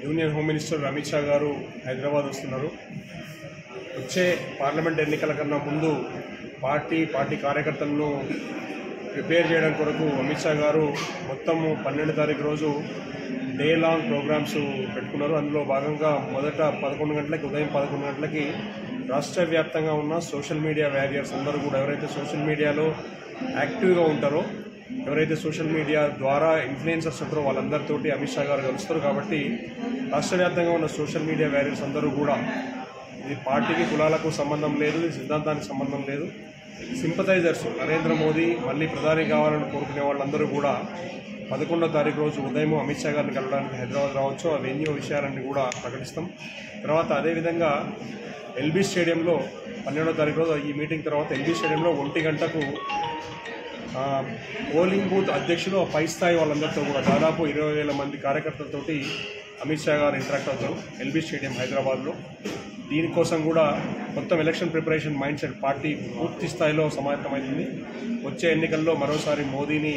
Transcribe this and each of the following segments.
Union home minister Amit Shah గారు హైదరాబాద్ వస్తున్నారు. వచ్చే పార్లమెంట్ ఎన్నికల కన్నా ముందు పార్టీ కార్యకర్తలను ప్రిపేర్ చేయడం కొరకు అమిత్ షా గారు మొత్తం 12 తారీఖు రోజు డే లాంగ్ ప్రోగ్రామ్స్ పెట్టుకున్నారు. అందులో భాగంగా మొదట 11 గంటలకి ఉదయం 11 గంటలకి రాష్ట్ర వ్యాప్తంగా ఉన్న సోషల్ మీడియా వారియర్స్ అందరూ కూడా ఎవరైతే సోషల్ మీడియాలో యాక్టివ్గా ఉంటారో, ఎవరైతే సోషల్ మీడియా ద్వారా ఇన్ఫ్లుయెన్సర్స్ ఉంటారో వాళ్ళందరితోటి అమిత్ షా గారు కలుస్తారు. కాబట్టి రాష్ట్ర వ్యాప్తంగా ఉన్న సోషల్ మీడియా వారియర్స్ అందరూ కూడా, ఇది పార్టీకి కులాలకు సంబంధం లేదు, ఇది సిద్ధాంతానికి సంబంధం లేదు, సింపథైజర్స్ నరేంద్ర మోదీ మళ్ళీ ప్రధాని కావాలని కోరుకునే వాళ్ళందరూ కూడా 11వ తారీఖు రోజు ఉదయం అమిత్ షా గారిని కలవడానికి హైదరాబాద్ రావచ్చు. ఆ వెన్యూ విషయాలన్నీ కూడా ప్రకటిస్తాం. తర్వాత అదేవిధంగా ఎల్బీ స్టేడియంలో 12వ తారీఖు రోజు ఈ మీటింగ్ తర్వాత ఎల్బీ స్టేడియంలో 1 గంటకు పోలింగ్ బూత్ అధ్యక్షులు పై స్థాయి వాళ్ళందరితో కూడా దాదాపు 20,000 మంది కార్యకర్తలతోటి అమిత్ షా గారు ఇంటరాక్ట్ అవుతారు ఎల్బీ స్టేడియం హైదరాబాద్లో. దీనికోసం కూడా మొత్తం election preparation mind set party పూర్తి స్థాయిలో సమాయత్తమైంది. వచ్చే ఎన్నికల్లో మరోసారి మోదీని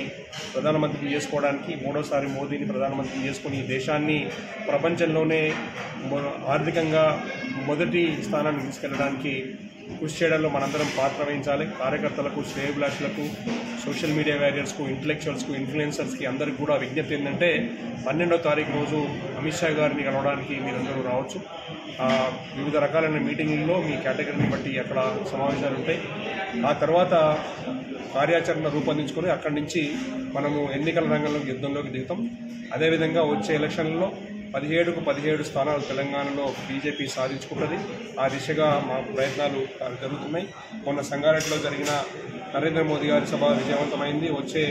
ప్రధానమంత్రిని చేసుకోవడానికి, మూడోసారి మోదీని ప్రధానమంత్రిని చేసుకుని దేశాన్ని ప్రపంచంలోనే ఆర్థికంగా మొదటి స్థానాన్ని తీసుకెళ్లడానికి కృషి చేయడంలో మనందరం పాత్ర వహించాలి. కార్యకర్తలకు, శ్రేయోభిలాషులకు, సోషల్ మీడియా వారియర్స్కు, ఇంటలెక్చువల్స్కు, ఇన్ఫ్లుయెన్సర్స్కి అందరికీ కూడా విజ్ఞప్తి ఏంటంటే 12వ తారీఖు రోజు అమిత్ షా గారిని కలవడానికి మీరందరూ రావచ్చు. వివిధ రకాలైన మీటింగుల్లో మీ కేటగిరీని బట్టి అక్కడ సమావేశాలు ఉంటాయి. ఆ తర్వాత కార్యాచరణ రూపొందించుకొని అక్కడి నుంచి మనము ఎన్నికల రంగంలోకి యుద్ధంలోకి దిగుతాం. అదేవిధంగా వచ్చే ఎలక్షన్లలో 17కు 17 స్థానాలు తెలంగాణలో బీజేపీ సాధించుకుంటుంది. ఆ దిశగా మా ప్రయత్నాలు జరుగుతున్నాయి. మొన్న సంగారెడ్డిలో జరిగిన నరేంద్ర మోదీ గారి సభ విజయవంతమైంది. వచ్చే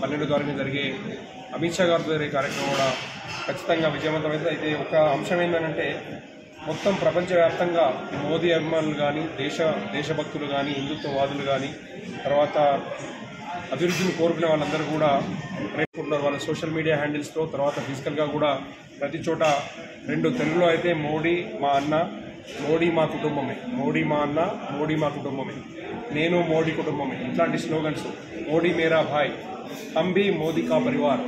12వ తారీఖున జరిగే అమిత్ షా గారితో జరిగే కార్యక్రమం కూడా ఖచ్చితంగా విజయవంతమైంది. అయితే ఒక అంశం ఏంటంటే మొత్తం ప్రపంచవ్యాప్తంగా మోదీ అభిమానులు కానీ, దేశభక్తులు కానీ, హిందుత్వవాదులు కానీ, తర్వాత అభివృద్ధిని కోరుకునే వాళ్ళందరూ కూడా ప్రయత్నిస్తున్నారు వాళ్ళ సోషల్ మీడియా హ్యాండిల్స్తో. తర్వాత ఫిజికల్గా కూడా ప్రతి చోట 2 తెలుగులో అయితే మోడీ మా అన్న, మోడీ మా కుటుంబమే, మోడీ మా అన్న, మోడీ మా కుటుంబమే, నేను మోడీ కుటుంబమే, ఇట్లాంటి స్లోగన్స్, మోడీ మేరా భాయ్, హమ్ భీ మోదీ కా పరివార్,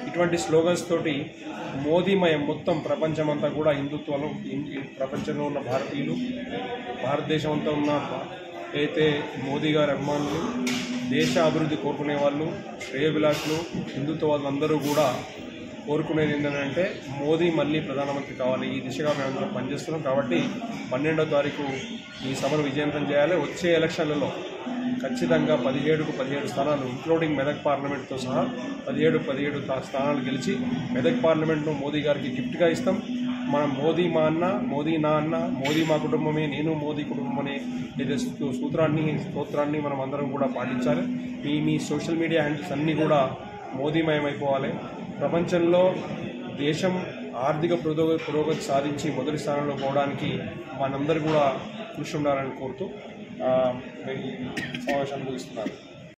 ఇటువంటి స్లోగన్స్ తోటి మోదీమయం మొత్తం ప్రపంచమంతా కూడా హిందుత్వం, ప్రపంచంలో ఉన్న భారతీయులు, భారతదేశం అంతా ఉన్న అయితే మోదీ గారి అభిమానులు, దేశ అభివృద్ధి కోరుకునే వాళ్ళు, శ్రేయోభిలాషులు, హిందుత్వవాదులు అందరూ కూడా కోరుకునేది ఏంటంటే మోదీ మళ్ళీ ప్రధానమంత్రి కావాలి. ఈ దిశగా మేమందరం పనిచేస్తున్నాం. కాబట్టి 12వ తారీఖు ఈ సభను విజయవంతం చేయాలి. వచ్చే ఎలక్షన్లలో ఖచ్చితంగా 17కు 17 స్థానాలు ఇంక్లూడింగ్ మెదక్ పార్లమెంట్తో సహా 17 స్థానాలు గెలిచి మెదక్ పార్లమెంట్ను మోదీ గారికి గిఫ్ట్గా ఇస్తాం. మనం మోదీ మా అన్న, మోదీ నా అన్న, మోదీ మా కుటుంబమే, నేను మోదీ కుటుంబమనే స్తోత్రాన్ని మనం అందరం కూడా పాటించాలి. మీ సోషల్ మీడియా హ్యాండిల్స్ అన్నీ కూడా మోదీమయమైపోవాలి. ప్రపంచంలో దేశం ఆర్థిక పురోగతి సాధించి మొదటి స్థానంలో పోవడానికి మనందరూ కూడా కృషి ఉండాలని కోరుతూ ఈ సమావేశాన్ని ముగిస్తున్నారు.